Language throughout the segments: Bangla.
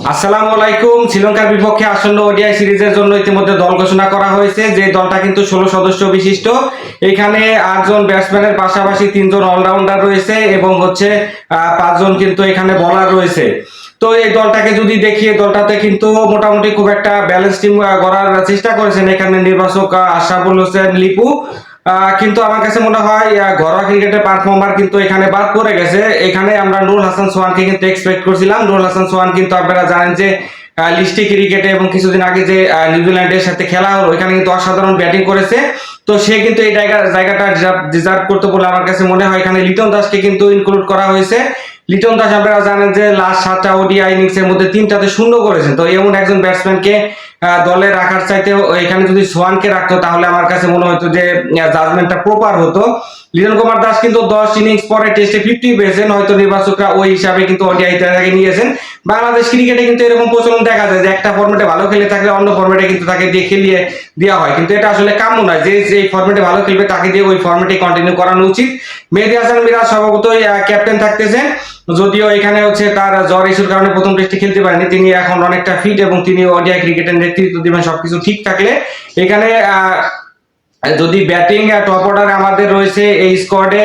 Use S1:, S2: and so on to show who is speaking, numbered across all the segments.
S1: আসসালামু আলাইকুম। শ্রীলঙ্কার বিপক্ষে আসন্ন ওডিআই সিরিজের জন্য ইতিমধ্যে দল ঘোষণা করা হয়েছে। যে দলটা কিন্তু 16 সদস্য বিশিষ্ট। এখানে 8 জন ব্যাটসম্যানের পাশাপাশি 3 জন অলরাউন্ডার রয়েছে এবং 5 জন কিন্তু এখানে বোলার রয়েছে। তো এই দলটাকে যদি দেখি, দলটাতে কিন্তু মোটামুটি খুব একটা ব্যালেন্স টিম গড়ার চেষ্টা করেছেন এখানে নির্বাচক আশরাফুল হোসেন লিপু। কিন্তু আমার কাছে মনে হয় ঘরোয়া ক্রিকেটের পারফর্মার কিন্তু এখানে বাদ পড়ে গেছে। এখানে আমরা নুরুল হাসান সোহানকে কিন্তু এক্সপেক্ট করছিলাম। নুরুল হাসান সোহান কিন্তু আপনারা জানেন যে লিস্টি ক্রিকেটে এবং কিছুদিন আগে যে নিউজিল্যান্ডের সাথে খেলা হলো এখানে কিন্তু অসাধারণ ব্যাটিং করেছে। তো সে কিন্তু এই জায়গাটা ডিজার্ভ করতে বলে আমার কাছে মনে হয়। এখানে লিটন দাসকে কিন্তু ইনক্লুড করা হয়েছে। লিটন দাস আপনারা জানেন যে লাস্ট 7টা ওডিআই ইনিংসের মধ্যে 3টাতে শূন্য করেছেন। তো এমন একজন ব্যাটসম্যানকে দলে রাখার চাইতে এখানে যদি সোহানকে রাখতো তাহলে আমার কাছে মনে হতো যে জাজমেন্টটা প্রপার হতো। লিটন কুমার দাস কিন্তু 10 ইনিংস পরে টেস্টে 50 পেয়েছেন, হয়তো নির্বাচকরা ওই হিসাবে কিন্তু ওডিআই তাকে নিয়েছেন। বাংলাদেশ ক্রিকেটে কিন্তু এরকম প্রচলন দেখা যায় যে একটা ফরম্যাটে ভালো খেলে থাকলে অন্য ফরম্যাটে কিন্তু তাকে দিয়ে খেলিয়ে দেওয়া হয়, কিন্তু এটা আসলে কাম্য নয়। যে এই ফরম্যাটে ভালো খেলবে তাকে দিয়ে ওই ফরম্যাটে কন্টিনিউ করানো উচিত। মেহেদী হাসান মিরাজ স্বভাবতই ক্যাপ্টেন থাকতেছেন, যদিও এখানে তার জ্বর ইস্যুর কারণে প্রথম টেস্টে খেলতে পারেনি। তিনি এখন অনেকটা ফিট এবং তিনি ওডিআই ক্রিকেটের নেতৃত্ব দিবেন সবকিছু ঠিক থাকলে। এখানে যদি ব্যাটিং টপ অর্ডারে আমাদের রয়েছে এই স্কোয়াডে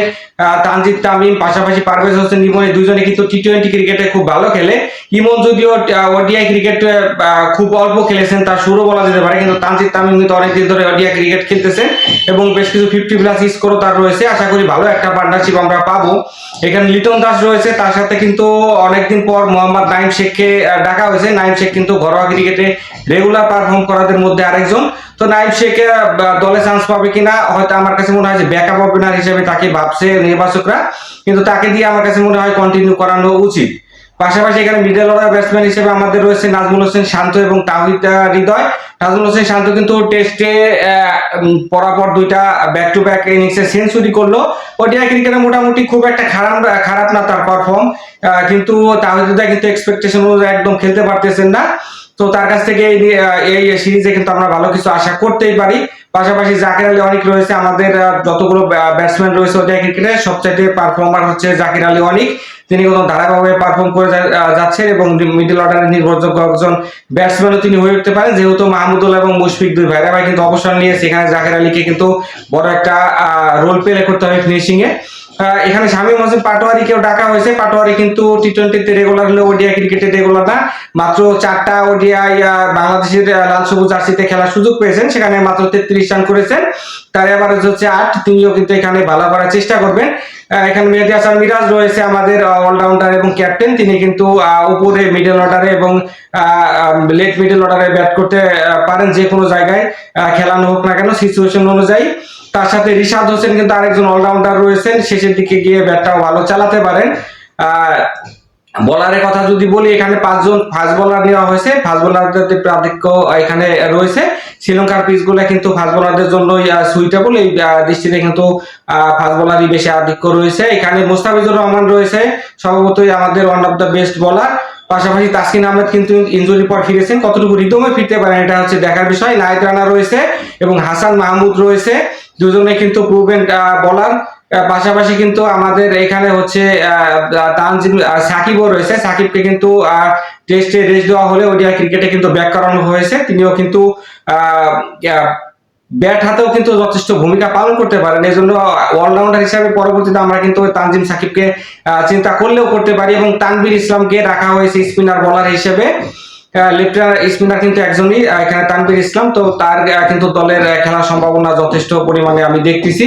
S1: তানজিদ তামিম, পাশাপাশি পারভেজ হোসেন ইমন, এই দুজনে কিন্তু টি20 ক্রিকেটে খুব ভালো খেলে। ইমন যদিও ওডিআই ক্রিকেট খুব অল্প খেলেছেন, তার শুরু বলা যেতে পারে, কিন্তু তানজিদ তামিম কিন্তু অনেকদিন ধরে ওডিআই ক্রিকেট খেলতেছেন এবং বেশ কিছু 50+ স্কোরও তার রয়েছে। আশা করি ভালো একটা পার্টনারশিপ আমরা পাবো। এখানে লিটন দাস রয়েছে, তার সাথে কিন্তু অনেকদিন পর মোহাম্মদ নাইম শেখকে ডাকা হয়েছে। নাইম শেখ কিন্তু ঘরোয়া ক্রিকেটে রেগুলার পারফর্ম করাদের মধ্যে আরেকজন। তো নাইম শেখ দলে চান্স পাবে কিনা, হয়তো আমার কাছে মনে হয় যে ব্যাকআপ ওপেনার হিসেবে তাকে ভাবছে নির্বাচকরা, কিন্তু তাকে দিয়ে আমার কাছে মনে হয় কন্টিনিউ করানো উচিত। পাশাপাশি এখানে মিডল অর্ডার ব্যাটসম্যান হিসেবে আমাদের রয়েছে নাজমুল হোসেন শান্ত এবং তাওহিদ হৃদয়। নাজমুল হোসেন শান্ত কিন্তু টেস্টে পরাপর 2টা ব্যাক টু ব্যাক ইনিংসে সেঞ্চুরি করলো। ওডিআই ক্রিকেটে মোটামুটি খুব একটা খারাপ না তার পারফর্ম, কিন্তু তাওহিদ হৃদয় কিন্তু এক্সপেকটেশন অনুযায়ী একদম খেলতে পারতেছেন না। তো তার কাছ থেকে এই সিরিজে কিন্তু আমরা ভালো কিছু আশা করতেই পারি। পাশাপাশি জাকির আলী অনিক রয়েছে। আমাদের যতগুলো ব্যাটসম্যান রয়েছে ওডিআই ক্রিকেটে সবচাইতে পারফর্মার জাকির আলী অনিক। তিনি কোনো ধারাবাহিকভাবে পারফর্ম করে যাচ্ছেন এবং মিডল অর্ডারের নির্ভরযোগ্য একজন ব্যাটসম্যানও তিনি হয়ে উঠতে পারেন, যেহেতু মাহমুদুল্লাহ এবং মুশফিক দুই ভাইরা ভাই কিন্তু অবসর নিয়ে সেখানে জাকির আলীকে কিন্তু বড় একটা রোল প্লে করতে হবে ফিনিশিং এ। এখানে শামীম হোসেন পাটোয়ারিকেও ডাকা হয়েছে। পাটোয়ারি কিন্তু টি20তে রেগুলার হলেও ওডিআই ক্রিকেটে রেগুলার না। মাত্র 4টা ওডিআই বাংলাদেশের লাল সবুজ জার্সিতে খেলার সুযোগ পেয়েছেন, সেখানে মাত্র 33 রান করেছেন। তার এভারেজ 8। তিনিও কিন্তু এখানে ভালো করার চেষ্টা করবেন। এখানে মেহেদী হাসান মিরাজ রয়েছে আমাদের অলরাউন্ডার এবং ক্যাপ্টেন। তিনি কিন্তু উপরে মিডল অর্ডারে এবং লেট মিডল অর্ডারে ব্যাট করতে পারেন, যে কোনো জায়গায় খেলানো হোক না কেন সিচুয়েশন অনুযায়ী। তার সাথে রিশাদ হোসেন কিন্তু আরেকজন অলরাউন্ডার রয়েছেন, শেষের দিকে গিয়ে ব্যাটটাও ভালো চালাতে পারেন। বলারের কথা যদি বলি, এখানে 5 জন ফাস্ট বোলার নেওয়া হয়েছে। ফাস্ট বোলারদের প্রাধিক্য এখানে রয়েছে। শ্রীলঙ্কার পিচগুলো কিন্তু ফাস্ট বোলারদের জন্য সুইটেবল, এই দৃষ্টিতে কিন্তু ফাস্ট বোলারই বেশি আধিক্য রয়েছে। এখানে মোস্তাফিজুর রহমান রয়েছে, স্বভাবতই আমাদের one of the best bowler. পাশাপাশি তাসকিন আহমেদ কিন্তু ইনজুরি পর ফিরেছেন, কতটুকু রিদমে ফিরতে পারেন এটা দেখার বিষয়। নাহিদ রানা রয়েছে এবং হাসান মাহমুদ রয়েছে, দুজনে কিন্তু প্রুভেন বোলার। পাশাপাশি কিন্তু আমাদের এখানে তানজিম সাকিবও রয়েছে। সাকিবকে কিন্তু টেস্টে রেস্ট দেওয়া হলে ওডিআই ক্রিকেটে কিন্তু ব্যাক করানো হয়েছে। তিনিও কিন্তু ব্যাট হাতেও কিন্তু যথেষ্ট ভূমিকা পালন করতে পারেন। এই জন্য অলরাউন্ডার হিসাবে পরবর্তীতে আমরা কিন্তু তানজিম সাকিবকে চিন্তা করলেও করতে পারি এবং তানভীর ইসলামকে রাখা হয়েছে স্পিনার বোলার হিসেবে। লেফট স্পিনার কিন্তু একজনই, এখানে তানভীর ইসলাম। তো তার কিন্তু দলের খেলার সম্ভাবনা যথেষ্ট পরিমাণে আমি দেখতেছি।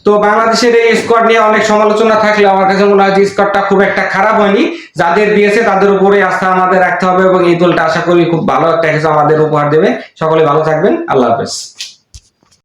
S1: তো বাংলাদেশের এই স্কোয়াড নিয়ে অনেক সমালোচনা থাকলে আমার কাছে মনে হয় যে স্কোয়াডটা খুব একটা খারাপ হয়নি। যাদের দিয়েছে তাদের উপরে আস্থা আমাদের রাখতে হবে এবং এই দলটা আশা করি খুব ভালো একটা কিছু আমাদের উপহার দেবে। সকলে ভালো থাকবেন, আল্লাহ হাফেজ।